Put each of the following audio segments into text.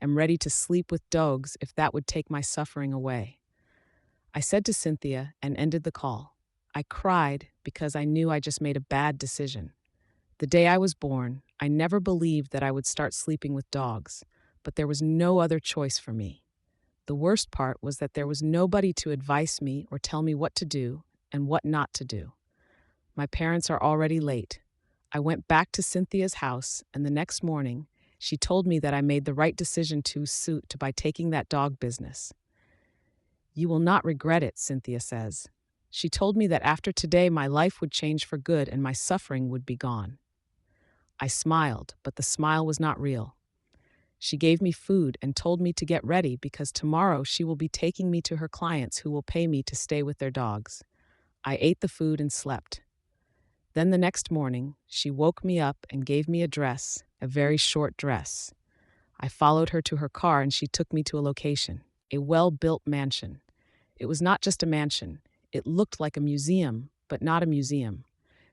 am ready to sleep with dogs if that would take my suffering away. I said to Cynthia and ended the call. I cried because I knew I just made a bad decision. The day I was born, I never believed that I would start sleeping with dogs, but there was no other choice for me. The worst part was that there was nobody to advise me or tell me what to do and what not to do. My parents are already late. I went back to Cynthia's house, and the next morning, she told me that I made the right decision to suit by taking that dog business. You will not regret it, Cynthia says. She told me that after today, my life would change for good and my suffering would be gone. I smiled, but the smile was not real. She gave me food and told me to get ready because tomorrow she will be taking me to her clients who will pay me to stay with their dogs. I ate the food and slept. Then the next morning, she woke me up and gave me a dress, a very short dress. I followed her to her car and she took me to a location, a well-built mansion. It was not just a mansion. It looked like a museum, but not a museum.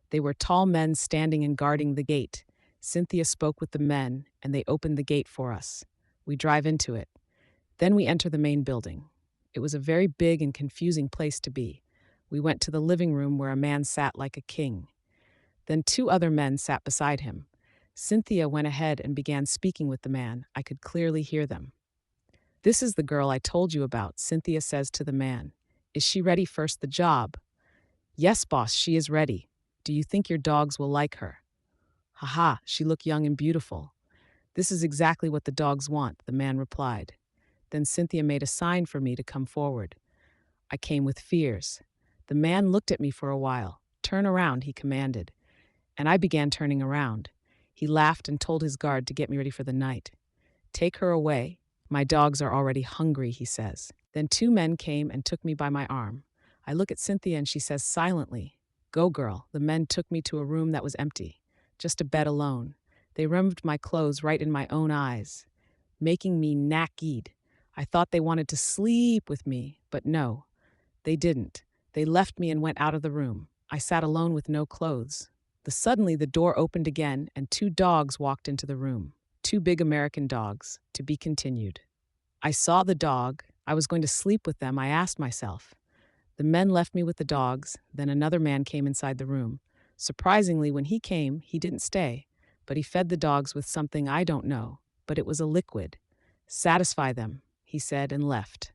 They were tall men standing and guarding the gate. Cynthia spoke with the men, and they opened the gate for us. We drive into it. Then we enter the main building. It was a very big and confusing place to be. We went to the living room where a man sat like a king. Then two other men sat beside him. Cynthia went ahead and began speaking with the man. I could clearly hear them. This is the girl I told you about, Cynthia says to the man. Is she ready for the job? Yes, boss, she is ready. Do you think your dogs will like her? Haha, she looked young and beautiful. This is exactly what the dogs want, the man replied. Then Cynthia made a sign for me to come forward. I came with fears. The man looked at me for a while. Turn around, he commanded. And I began turning around. He laughed and told his guard to get me ready for the night. Take her away. My dogs are already hungry, he says. Then two men came and took me by my arm. I look at Cynthia and she says silently, Go, girl. The men took me to a room that was empty, just a bed alone. They removed my clothes right in my own eyes, making me naked. I thought they wanted to sleep with me, but no, they didn't. They left me and went out of the room. I sat alone with no clothes. Suddenly, the door opened again and two dogs walked into the room. Two big American dogs, to be continued. I saw the dog. I was going to sleep with them, I asked myself. The men left me with the dogs. Then another man came inside the room. Surprisingly, when he came, he didn't stay, but he fed the dogs with something I don't know, but it was a liquid. Satisfy them, he said, and left.